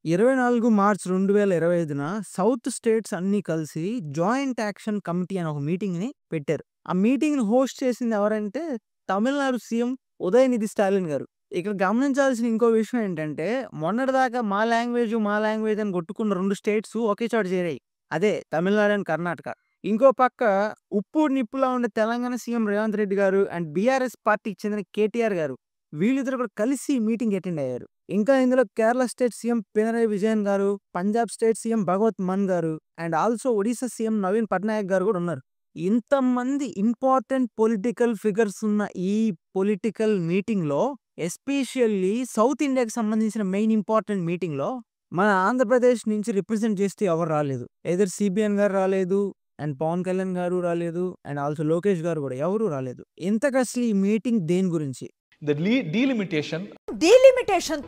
24 March 2025న south states అన్నీ కలిసి joint action committee అనే ఒక మీటింగ్‌ని పెట్టారు. ఆ మీటింగ్‌ని హోస్ట్ చేసింది ఎవరంటే తమిళనాడు సీఎం ఉదయనిధి స్టాలిన్ గారు. ఇక్కడ గమనించాల్సిన ఇంకో విషయం ఏంటంటే మొన్నటిదాకా మా లాంగ్వేజ్ అని కొట్టుకున్న 2 స్టేట్స్ ఒకే చోట చేరాయి. అదే తమిళనాడు అండ్ కర్ణాటక. ఇంకో పక్క ఉప్పు నిప్పులా ఉండే తెలంగాణ సీఎం రేవంత్ రెడ్డి గారు అండ్ బీఆర్ఎస్ పార్టీకి చెందిన కేటీఆర్ గారు వీళ్ళిద్దరూ కూడా కలిసి మీటింగ్ అటెండ్ అయ్యారు. ఇంకా ఇందులో కేరళ స్టేట్ సీఎం పినరయి విజయన్ గారు, పంజాబ్ స్టేట్ సీఎం భగవత్ మాన్ గారు and also Odisha CM Naveen Patnaik గారు కూడా ఉన్నారు. ఇంతమంది ఇంపార్టెంట్ పొలిటికల్ ఫిగర్స్ ఉన్న ఈ పొలిటికల్ మీటింగ్‌లో ఎస్పెషల్లీ సౌత్ ఇండియాకి సంబంధించిన మెయిన్ ఇంపార్టెంట్ మీటింగ్‌లో మన ఆంధ్రప్రదేశ్ నుంచి రిప్రజెంట్ చేస్తూ ఎవరు రాలేదు. ఎయిదర్ సిబిఎన్ గారు రాలేదు అండ్ పవన్ కళ్యాణ్ గారు రాలేదు అండ్ ఆల్సో లోకేష్ గారు కూడా ఎవరు రాలేదు. ఇంతకసలు ఈ మీటింగ్ దేని గురించి? The delimitation. Delimitation.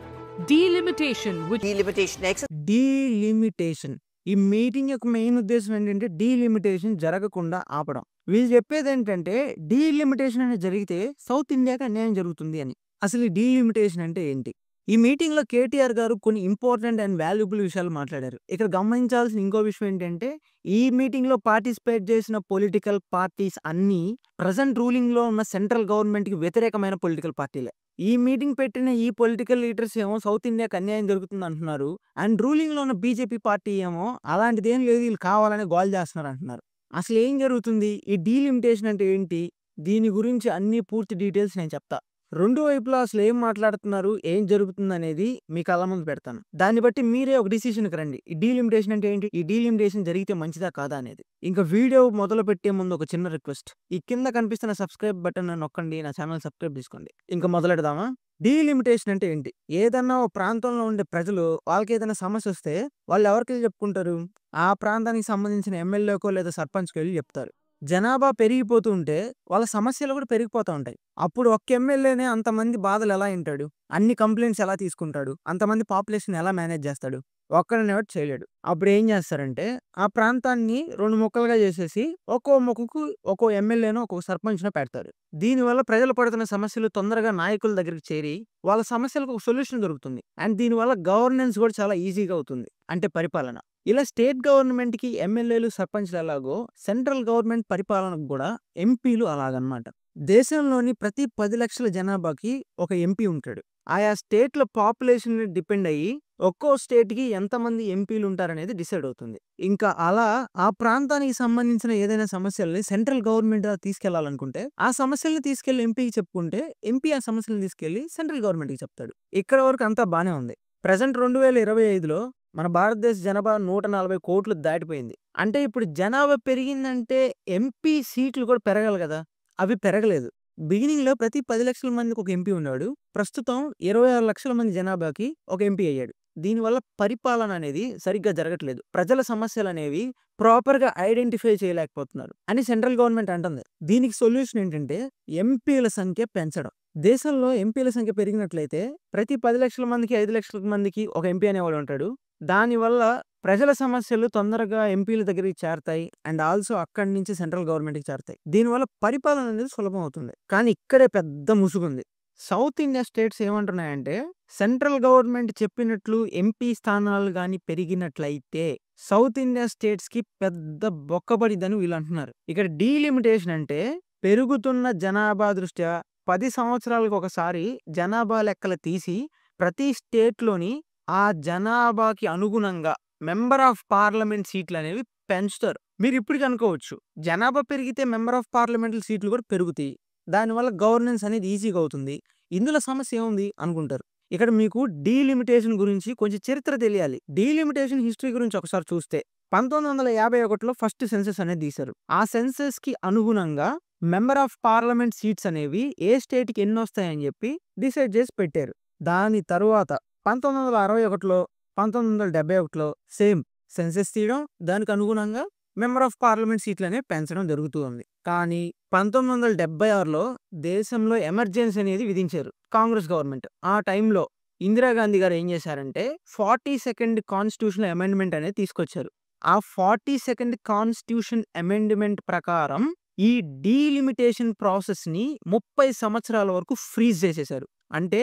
Delimitation, which Delimitation. Delimitation. ఈ మీటింగ్ యొక్క మెయిన్ ఉద్దేశం ఏంటంటే డీలిమిటేషన్ జరగకుండా ఆపడం. వీళ్ళు చెప్పేదేంటంటే డీలిమిటేషన్ అనేది జరిగితే సౌత్ ఇండియాకి అన్యాయం జరుగుతుంది అని. అసలు ఈ డీలిమిటేషన్ అంటే ఏంటి? ఈ మీటింగ్‌లో కేటీఆర్ గారు కొన్ని ఇంపార్టెంట్ అండ్ వాల్యుబుల్ విషయాలు మాట్లాడారు. ఇక్కడ గమనించాల్సిన ఇంకో విషయం ఏంటంటే ఈ మీటింగ్‌లో పార్టిసిపేట్ చేసిన పొలిటికల్ పార్టీస్ అన్నీ ప్రెజెంట్ రూలింగ్‌లో ఉన్న సెంట్రల్ గవర్నమెంట్‌కి వ్యతిరేకమైన పొలిటికల్ పార్టీలే. ఈ మీటింగ్ పెట్టిన ఈ పొలిటికల్ లీడర్స్ ఏమో సౌత్ ఇండియాకి అన్యాయం జరుగుతుంది అంటున్నారు. అండ్ రూలింగ్‌లో ఉన్న బీజేపీ పార్టీ ఏమో అలాంటిదేం లేదు వీళ్ళు కావాలని గోల చేస్తున్నారు అంటున్నారు. అసలు ఏం జరుగుతుంది? ఈ డీలిమిటేషన్ అంటే ఏంటి? దీని గురించి అన్ని పూర్తి డీటెయిల్స్ నేను చెప్తా. రెండు వైపులా అసలు ఏం మాట్లాడుతున్నారు? ఏం జరుగుతుందనేది మీ కళ్ళ ముందు పెడతాను. దాన్ని బట్టి మీరే ఒక డిసిషన్‌కి రండి. ఈ డీలిమిటేషన్ అంటే ఏంటి? ఈ డీలిమిటేషన్ జరిగితే మంచిదా కాదా అనేది. ఇంకా వీడియో మొదలుపెట్టే ముందు ఒక చిన్న రిక్వెస్ట్. ఈ కింద కనిపిస్తున్న సబ్స్క్రైబ్ బటన్ నొక్కండి. నా ఛానల్ సబ్స్క్రైబ్ చేసుకోండి. ఇంకా మొదలెడదామా? డీలిమిటేషన్ అంటే ఏంటి? ఏదన్నా ఓ ప్రాంతంలో ఉండే ప్రజలు వాళ్ళకేదైనా సమస్యొస్తే వాళ్ళు ఎవరికెళ్ళి చెప్పుకుంటారు? ఆ ప్రాంతానికి సంబంధించిన ఎమ్మెల్యేకో లేదా సర్పంచ్‌కో ఎళ్లి చెప్తారు. జనాభా పెరిగిపోతూ ఉంటే వాళ్ళ సమస్యలు కూడా పెరిగిపోతా ఉంటాయి. అప్పుడు ఒక్క ఎమ్మెల్యేనే అంతమంది బాధలు ఎలా ఇంటాడు? అన్ని కంప్లెయింట్స్ ఎలా తీసుకుంటాడు? అంతమంది పాపులేషన్ ఎలా మేనేజ్ చేస్తాడు? ఒక్కడనే ఎవడు చేయలేడు. అప్పుడు ఏం చేస్తారంటే ఆ ప్రాంతాన్ని 2 ముక్కలుగా చేసేసి ఒక్కో ముక్కకు ఒక్కో ఎమ్మెల్యేనో ఒక్కో సర్పంచ్‌నో పెడతారు. దీనివల్ల ప్రజలు పడుతున్న సమస్యలు తొందరగా నాయకుల దగ్గరికి చేరి వాళ్ళ సమస్యలకు ఒక సొల్యూషన్ దొరుకుతుంది. అండ్ దీనివల్ల గవర్నెన్స్ కూడా చాలా ఈజీగా అవుతుంది. అంటే పరిపాలన. ఇలా స్టేట్ గవర్నమెంట్‌కి ఎమ్మెల్యేలు, సర్పంచ్‌లు ఎలాగో సెంట్రల్ గవర్నమెంట్ పరిపాలనకు కూడా ఎంపీలు అలాగనమాట. దేశంలోని ప్రతి 10 లక్షల జనాభాకి ఒక ఎంపీ ఉంటాడు. ఆయా స్టేట్‌ల పాపులేషన్ డిపెండ్ అయ్యి ఒక్కో స్టేట్‌కి ఎంతమంది ఎంపీలు ఉంటారనేది డిసైడ్ అవుతుంది. ఇంకా అలా ఆ ప్రాంతానికి సంబంధించిన ఏదైనా సమస్యల్ని సెంట్రల్ గవర్నమెంట్ తీసుకెళ్లాలనుకుంటే ఆ సమస్యల్ని తీసుకెళ్లి ఎంపీకి చెప్పుకుంటే ఎంపీ ఆ సమస్యలను తీసుకెళ్లి సెంట్రల్ గవర్నమెంట్‌కి చెప్తాడు. ఇక్కడ వరకు అంతా బానే ఉంది. ప్రెజెంట్ 2025లో మన భారతదేశ జనాభా 140 కోట్లు దాటిపోయింది. అంటే ఇప్పుడు జనాభా పెరిగిందంటే ఎంపీ సీట్లు కూడా పెరగాలి కదా! అవి పెరగలేదు. బిగినింగ్‌లో ప్రతి 10 లక్షల మందికి ఒక ఎంపీ ఉన్నాడు. ప్రస్తుతం 26 లక్షల మంది జనాభాకి ఒక ఎంపీ అయ్యాడు. దీనివల్ల పరిపాలన అనేది సరిగ్గా జరగట్లేదు. ప్రజల సమస్యలనేవి ప్రాపర్‌గా ఐడెంటిఫై చేయలేకపోతున్నారు అని సెంట్రల్ గవర్నమెంట్ అంటుంది. దీనికి సొల్యూషన్ ఏంటంటే ఎంపీల సంఖ్య పెంచడం. దేశంలో ఎంపీల సంఖ్య పెరిగినట్లయితే ప్రతి 10 లక్షల మందికి, 5 లక్షల మందికి ఒక ఎంపీ అనేవాడు ఉంటాడు. దానివల్ల ప్రజల సమస్యలు తొందరగా ఎంపీల దగ్గరికి చేరతాయి. అండ్ ఆల్సో అక్కడి నుంచి సెంట్రల్ గవర్నమెంట్‌కి చేరతాయి. దీనివల్ల పరిపాలన అనేది సులభం అవుతుంది. కానీ ఇక్కడే పెద్ద ముసుగుంది. సౌత్ ఇండియా స్టేట్స్ ఏమంటున్నాయంటే సెంట్రల్ గవర్నమెంట్ చెప్పినట్లు ఎంపీ స్థానాలు గాని పెరిగినట్లయితే సౌత్ ఇండియా స్టేట్స్‌కి పెద్ద బొక్క పడిద్దని వీళ్ళు అంటున్నారు. ఇక్కడ డీలిమిటేషన్ అంటే పెరుగుతున్న జనాభా దృష్ట్యా 10 సంవత్సరాలకు ఒకసారి జనాభా లెక్కలు తీసి ప్రతి స్టేట్‌లోని ఆ జనాభాకి అనుగుణంగా మెంబర్ ఆఫ్ పార్లమెంట్ సీట్లనేవి పెంచుతారు. మీరిప్పటికి అనుకోవచ్చు, జనాభా పెరిగితే మెంబర్ ఆఫ్ పార్లమెంటల్ సీట్లు కూడా పెరుగుతాయి. దానివల్ల గవర్నెన్స్ అనేది ఈజీగా అవుతుంది. ఇందులో సమస్య ఏముంది అనుకుంటారు. ఇక్కడ మీకు డీలిమిటేషన్ గురించి కొంచెం చరిత్ర తెలియాలి. డీలిమిటేషన్ హిస్టరీ గురించి ఒకసారి చూస్తే 1951లో ఫస్ట్ సెన్సస్ అనేది తీశారు. ఆ సెన్సస్‌కి అనుగుణంగా మెంబర్ ఆఫ్ పార్లమెంట్ సీట్స్ అనేవి ఏ స్టేట్‌కి ఎన్నొస్తాయని చెప్పి డిసైడ్ చేసి పెట్టారు. దాని తరువాత 1961లో, 1971లో సేమ్ సెన్సస్ తీయడం, దానికి అనుగుణంగా మెంబర్ ఆఫ్ పార్లమెంట్ సీట్లనేవి పెంచడం జరుగుతూ ఉంది. కానీ 1976లో దేశంలో ఎమర్జెన్సీ అనేది విధించారు కాంగ్రెస్ గవర్నమెంట్. ఆ టైంలో ఇందిరాగాంధీ గారు ఏం చేశారంటే 42nd కాన్స్టిట్యూషనల్ అమెండ్మెంట్ అనేది తీసుకొచ్చారు. ఆ 42nd కాన్స్టిట్యూషన్ అమెండ్మెంట్ ప్రకారం ఈ డీలిమిటేషన్ ప్రాసెస్‌ని 30 సంవత్సరాల వరకు ఫ్రీజ్ చేసేశారు. అంటే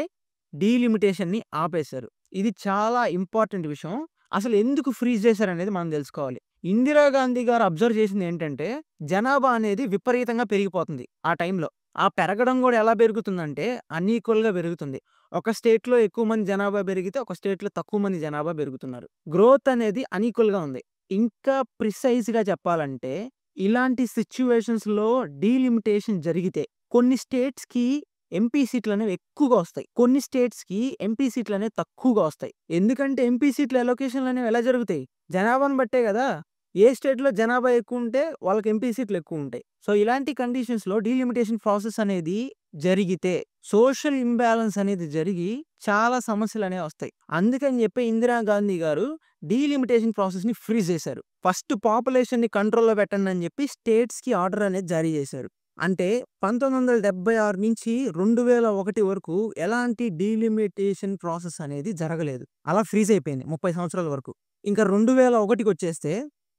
డీలిమిటేషన్‌ని ఆపేశారు. ఇది చాలా ఇంపార్టెంట్ విషయం. అసలు ఎందుకు ఫ్రీజ్ చేశారనేది మనం తెలుసుకోవాలి. ఇందిరాగాంధీ గారు అబ్జర్వ్ చేసింది ఏంటంటే, జనాభా అనేది విపరీతంగా పెరిగిపోతుంది ఆ టైంలో. ఆ పెరగడం గూడా ఎలా పెరుగుతుందంటే, అన్‌ఈక్వల్‌గా పెరుగుతుంది. ఒక స్టేట్‌లో ఎక్కువ మంది జనాభా పెరిగితే, ఒక స్టేట్‌లో తక్కువ మంది జనాభా పెరుగుతున్నారు. గ్రోత్ అనేది అన్‌ఈక్వల్‌గా ఉంది. ఇంకా ప్రిసైజ్‌గా చెప్పాలంటే, ఇలాంటి సిట్యుయేషన్స్‌లో డీలిమిటేషన్ జరిగితే కొన్ని స్టేట్స్‌కి ఎంపీ సీట్లనేవి ఎక్కువగా వస్తాయి. కొన్ని స్టేట్స్‌కి ఎంపీ సీట్లనేవి తక్కువగా వస్తాయి. ఎందుకంటే ఎంపీ సీట్ల అలొకేషన్‌లనేవి ఎలా జరుగుతాయి? జనాభాను బట్టే గదా! ఏ స్టేట్‌లో జనాభా ఎక్కువుంటే వాళ్ళకి ఎంపీ సీట్లు ఎక్కువుంటాయి. సో, ఇలాంటి కండిషన్స్‌లో డీలిమిటేషన్ ప్రాసెస్ అనేది జరిగితే సోషల్ ఇంబాలన్స్ అనేది జరిగి చాలా సమస్యలనేవి వస్తాయి. అందుకని చెప్పి ఇందిరాగాంధీ గారు డీలిమిటేషన్ ప్రాసెస్‌ని ఫ్రీజ్ చేశారు. ఫస్ట్ పాపులేషన్‌ని కంట్రోల్‌లో పెట్టండని చెప్పి స్టేట్స్‌కి ఆర్డర్ అనేది జారీ చేశారు. అంటే 1976 నుంచి 2001 వరకు ఎలాంటి డీలిమిటేషన్ ప్రాసెస్ అనేది జరగలేదు. అలా ఫ్రీజ్ అయిపోయింది 30 సంవత్సరాల వరకు. ఇంకా 2001కొచ్చేస్తే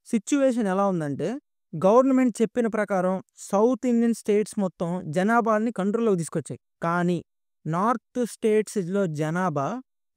సిట్యుయేషన్ ఎలా ఉందంటే, గవర్నమెంట్ చెప్పిన ప్రకారం సౌత్ ఇండియన్ స్టేట్స్ మొత్తం జనాభాని కంట్రోల్‌లోకి తీసుకొచ్చాయి. కానీ నార్త్ స్టేట్స్‌లో జనాభా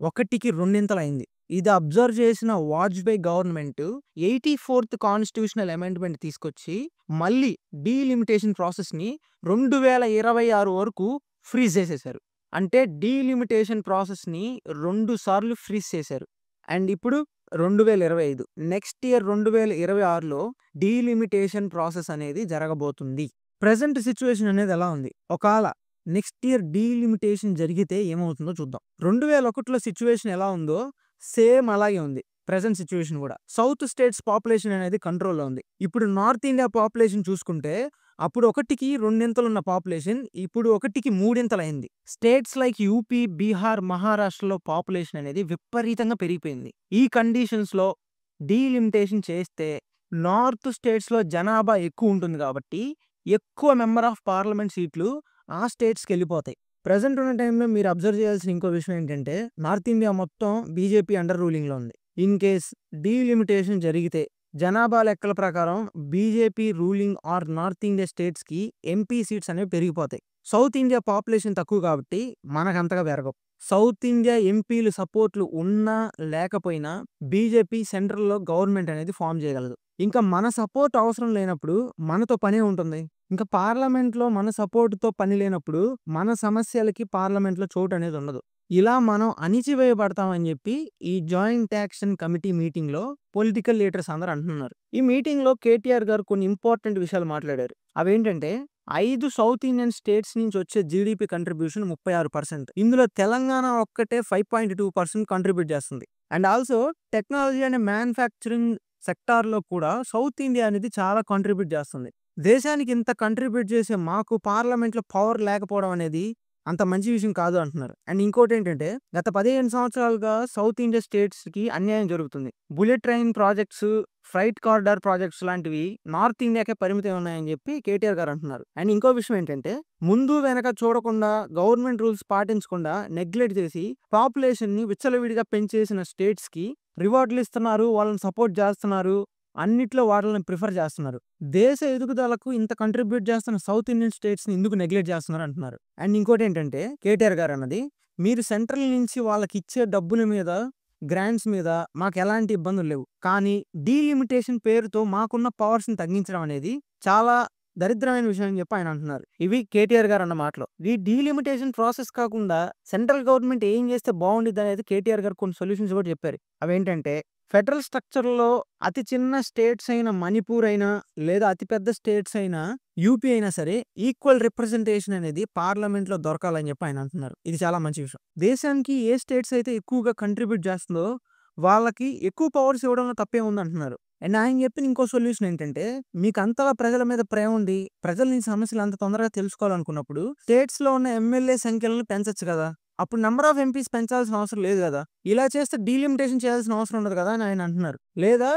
1కి రెండింతలయింది. ఇది అబ్జర్వ్ చేసిన వాజ్‌పేయి గవర్నమెంట్ 84థ్ కాన్స్టిట్యూషనల్ అమెండ్మెంట్ తీసుకొచ్చి మళ్ళీ డీలిమిటేషన్ ప్రాసెస్‌ని 2026 వరకు ఫ్రీజ్ చేసేశారు. అంటే డీలిమిటేషన్ ప్రాసెస్‌ని 2 సార్లు ఫ్రీజ్ చేశారు. అండ్ ఇప్పుడు 2025 నెక్స్ట్ ఇయర్ 2026లో డీలిమిటేషన్ ప్రాసెస్ అనేది జరగబోతుంది. ప్రెజెంట్ సిట్యుయేషన్ అనేది ఎలా ఉంది? ఒకాళ నెక్స్ట్ ఇయర్ డీలిమిటేషన్ జరిగితే ఏమవుతుందో చూద్దాం. 2001లో సిట్యుయేషన్ ఎలా ఉందో సేమ్ అలాగే ఉంది. ప్రెజెంట్ సిట్యుయేషన్ గూడా. సౌత్ స్టేట్స్ పాపులేషన్ అనేది కంట్రోల్‌లో ఉంది. ఇప్పుడు నార్త్ ఇండియా పాపులేషన్ చూసుకుంటే అప్పుడు 1కి రెండింతలున్న పాపులేషన్ ఇప్పుడు 1కి మూడింతలయింది. స్టేట్స్ లైక్ యూపీ, బీహార్, మహారాష్ట్రలో పాపులేషన్ అనేది విపరీతంగా పెరిగిపోయింది. ఈ కండిషన్స్‌లో డీలిమిటేషన్ చేస్తే నార్త్ స్టేట్స్‌లో జనాభా ఎక్కువుంటుంది కాబట్టి ఎక్కువ మెంబర్ ఆఫ్ పార్లమెంట్ సీట్లు ఆ స్టేట్స్‌కెళ్ళిపోతాయి. ప్రెజెంట్ ఉన్న టైంలో మీరు అబ్జర్వ్ చేయాల్సిన ఇంకో విషయం ఏంటంటే, నార్త్ ఇండియా మొత్తం బీజేపీ అండర్ రూలింగ్‌లో ఉంది. ఇన్ కేస్ డీలిమిటేషన్ జరిగితే జనాభా లెక్కల ప్రకారం BJP ruling or north India స్టేట్స్‌కి ఎంపీ సీట్స్ అనేవి పెరిగిపోతాయి. సౌత్ ఇండియా పాపులేషన్ తక్కువ కాబట్టి మనకంతగా పెరగవు. సౌత్ ఇండియా ఎంపీలు సపోర్ట్‌లు ఉన్నా, లేకపోయినా బీజేపీ సెంట్రల్‌లో గవర్నమెంట్ అనేది ఫార్మ్ చేయగలదు. ఇంకా మన సపోర్ట్ అవసరం లేనప్పుడు మనతో పనే ఉంటుంది. ఇంకా పార్లమెంట్‌లో మన సపోర్ట్‌తో పని లేనప్పుడు మన సమస్యలకి పార్లమెంట్‌లో చోటనేది ఉండదు. ఇలా మనం అణిచివేయబడతామని చెప్పి ఈ జాయింట్ యాక్షన్ కమిటీ మీటింగ్‌లో పొలిటికల్ లీడర్స్ అందరూ అంటున్నారు. ఈ మీటింగ్‌లో కేటీఆర్ గారు కొన్ని ఇంపార్టెంట్ విషయాలు మాట్లాడారు. అవేంటంటే 5 సౌత్ ఇండియన్ స్టేట్స్ నుంచి వచ్చే జీడీపీ కంట్రిబ్యూషన్ 36%. ఇందులో తెలంగాణ ఒక్కటే 5.2% కంట్రిబ్యూట్ చేస్తుంది. And also technology and manufacturing సెక్టార్‌లో కూడా సౌత్ ఇండియా అనేది చాలా కాంట్రిబ్యూట్ చేస్తుంది. దేశానికి ఇంత కంట్రిబ్యూట్ చేసే మాకు పార్లమెంట్‌లో పవర్ లేకపోవడం అనేది అంత మంచి విషయం కాదు అంటున్నారు. అండ్ ఇంకోటేంటంటే గత 15 సంవత్సరాలుగా సౌత్ ఇండియా స్టేట్స్‌కి అన్యాయం జరుగుతుంది. Bullet train projects, freight corridor projects లాంటివి నార్త్ ఇండియాకే పరిమితం ఉన్నాయని చెప్పి కేటీఆర్ గారు అంటున్నారు. అండ్ ఇంకో విషయం ఏంటంటే ముందు వెనక చూడకుండా గవర్నమెంట్ రూల్స్ పాటించకుండా నెగ్లెక్ట్ చేసి పాపులేషన్‌ని విచ్చలవిడిగా పెంచేసిన స్టేట్స్‌కి రివార్డులు ఇస్తున్నారు. వాళ్ళని సపోర్ట్ చేస్తున్నారు. అన్నిట్లో వాళ్ళని ప్రిఫర్ చేస్తున్నారు. దేశ ఎదుగుదలకు ఇంత కంట్రిబ్యూట్ చేస్తున్న సౌత్ ఇండియన్ స్టేట్స్‌ని ఎందుకు నెగ్లెక్ట్ చేస్తున్నారు అంటున్నారు. అండ్ ఇంకోటేంటంటే కేటీఆర్ గారు అన్నది, మీరు సెంట్రల్ నుంచి వాళ్ళకిచ్చే డబ్బుల మీద, గ్రాంట్స్ మీద మాకెలాంటి ఇబ్బందులు లేవు. కానీ డీలిమిటేషన్ పేరుతో మాకున్న పవర్స్‌ని తగ్గించడం అనేది చాలా దరిద్రమైన విషయం అని చెప్పి ఆయన అంటున్నారు. ఇవి కేటీఆర్ గారు అన్న మాటలు. ఈ డీలిమిటేషన్ ప్రాసెస్ కాకుండా సెంట్రల్ గవర్నమెంట్ ఏం చేస్తే బావుండిద్దనేది కేటీఆర్ గారు కొన్ని సొల్యూషన్స్ కూడా చెప్పారు. అవేంటంటే ఫెడరల్ స్ట్రక్చర్‌లో అతి చిన్న స్టేట్స్ అయిన మణిపూర్ అయినా, లేదా అతి పెద్ద స్టేట్స్ అయినా యూపీ అయినా సరే ఈక్వల్ రిప్రజెంటేషన్ అనేది పార్లమెంట్‌లో దొరకాలని చెప్పి ఆయన అంటున్నారు. ఇది చాలా మంచి విషయం. దేశానికి ఏ స్టేట్స్ అయితే ఎక్కువగా కంట్రిబ్యూట్ చేస్తుందో వాళ్ళకి ఎక్కువ పవర్స్ ఇవ్వడంలో తప్పేముంది అంటున్నారు. అండ్ ఆయన చెప్పిన ఇంకో సొల్యూషన్ ఏంటంటే, మీకు అంతలా ప్రజల మీద ప్రేమ ఉండి, ప్రజల నుంచి సమస్యలు అంత తొందరగా తెలుసుకోవాలనుకున్నప్పుడు స్టేట్స్‌లో ఉన్న ఎమ్మెల్యే సంఖ్యలను పెంచొచ్చు కదా! అప్పుడు నంబర్ ఆఫ్ ఎంపీస్ పెంచాల్సిన అవసరం లేదు కదా! ఇలా చేస్తే డీలిమిటేషన్ చేయాల్సిన అవసరం ఉండదు కదా! అని ఆయన అంటున్నారు. లేదా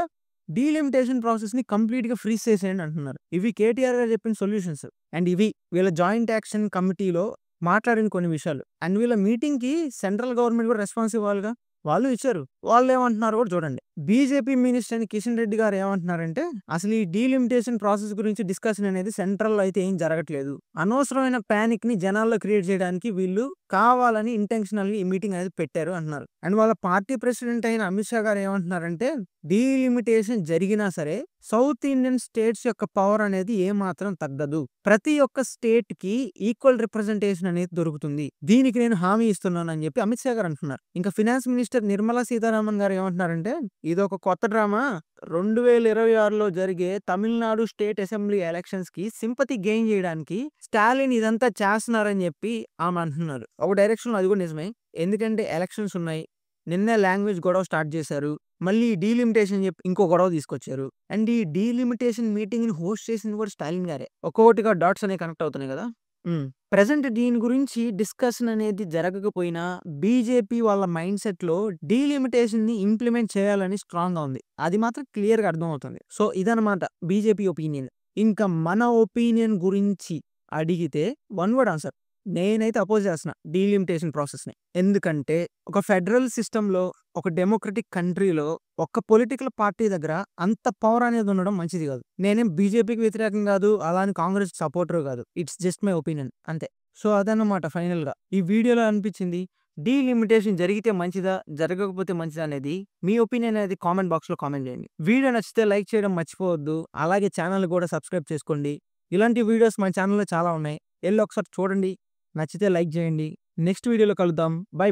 డీలిమిటేషన్ ప్రాసెస్‌ని కంప్లీట్‌గా ఫ్రీజ్ చేసేయండి అంటున్నారు. ఇవి కేటీఆర్ గారు చెప్పిన సొల్యూషన్స్. అండ్ ఇవి వీళ్ళ జాయింట్ యాక్షన్ కమిటీలో మాట్లాడిన కొన్ని విషయాలు. అండ్ వీళ్ళ మీటింగ్‌కి సెంట్రల్ గవర్నమెంట్ కూడా రెస్పాన్స్ ఇవ్వాలిగా. వాళ్ళు ఇచ్చారు. వాళ్ళేమంటున్నారో కూడా చూడండి. బీజేపీ మినిస్టర్ అని కిషన్ రెడ్డి గారు ఏమంటున్నారంటే, అసలు ఈ డీలిమిటేషన్ ప్రాసెస్ గురించి డిస్కషన్ అనేది సెంట్రల్‌లో అయితే ఏం జరగట్లేదు. అనవసరమైన పానిక్‌ని జనాల్లో క్రియేట్ చేయడానికి వీళ్ళు కావాలని ఇంటెన్షనల్‌గా ఈ మీటింగ్ అనేది పెట్టారు అంటున్నారు. అండ్ వాళ్ళ పార్టీ ప్రెసిడెంట్ అయిన అమిత్ షా గారు ఏమంటున్నారంటే, డీలిమిటేషన్ జరిగినా సరే సౌత్ ఇండియన్ స్టేట్స్ యొక్క పవర్ అనేది ఏమాత్రం తగ్గదు. ప్రతి ఒక్క స్టేట్‌కి ఈక్వల్ రిప్రజెంటేషన్ అనేది దొరుకుతుంది. దీనికి నేను హామీ ఇస్తున్నాను అని చెప్పి అమిత్ షా గారు అంటున్నారు. ఇంకా ఫినాన్స్ మినిస్టర్ నిర్మలా సీతారామన్ గారు ఏమంటున్నారంటే, ఇదొక కొత్త డ్రామా. 2026లో జరిగే తమిళనాడు స్టేట్ అసెంబ్లీ ఎలక్షన్స్‌కి సింపతి గెయిన్ చేయడానికి స్టాలిన్ ఇదంతా చేస్తున్నారని చెప్పి ఆమె అంటున్నారు. ఒక డైరెక్షన్‌లో అది కూడా నిజమే. ఎందుకంటే ఎలక్షన్స్ ఉన్నాయి. నిన్నే లాంగ్వేజ్ గొడవ స్టార్ట్ చేశారు. మళ్ళీ డీలిమిటేషన్ చెప్పి ఇంకో గొడవ తీసుకొచ్చారు. అండ్ ఈ డీలిమిటేషన్ మీటింగ్‌ని హోస్ట్ చేసింది కూడా స్టాలిన్ గారే. ఒక్కొక్కటిగా డాట్స్ అనేవి కనెక్ట్ అవుతున్నాయి కదా! ప్రెజెంట్ దీని గురించి డిస్కషన్ అనేది జరగకపోయినా బీజేపీ వాళ్ళ మైండ్ సెట్‌లో డీలిమిటేషన్‌ని ఇంప్లిమెంట్ చేయాలని స్ట్రాంగ్‌గా ఉంది. అది మాత్రం క్లియర్‌గా అర్థమవుతుంది. సో, ఇదనమాట బీజేపీ ఒపీనియన్. ఇంకా మన ఒపీనియన్ గురించి అడిగితే వన్ వర్డ్ ఆన్సర్. నేనైతే అపోజ్ చేస్తున్నా డీలిమిటేషన్ ప్రాసెస్‌ని. ఎందుకంటే ఒక ఫెడరల్ సిస్టమ్‌లో, ఒక డెమోక్రటిక్ కంట్రీలో ఒక్క పొలిటికల్ పార్టీ దగ్గర అంత పవర్ అనేది ఉండడం మంచిది కాదు. నేనేం బీజేపీకి వ్యతిరేకం కాదు. అలా అని కాంగ్రెస్‌కి సపోర్టర్ కాదు. ఇట్స్ జస్ట్ మై ఒపీనియన్ అంతే. సో, అదన్నమాట ఫైనల్‌గా. ఈ వీడియోలో అనిపించింది డీలిమిటేషన్ జరిగితే మంచిదా? జరగకపోతే మంచిదా? అనేది మీ ఒపీనియన్ అనేది కామెంట్ బాక్స్‌లో కామెంట్ చేయండి. వీడియో నచ్చితే లైక్ చేయడం మర్చిపోవద్దు. అలాగే ఛానెల్‌ని కూడా సబ్స్క్రైబ్ చేసుకోండి. ఇలాంటి వీడియోస్ మన ఛానెల్‌లో చాలా ఉన్నాయి. ఎళ్లి ఒకసారి చూడండి. నచ్చితే లైక్ చేయండి. నెక్స్ట్ వీడియోలో కలుద్దాం. బై.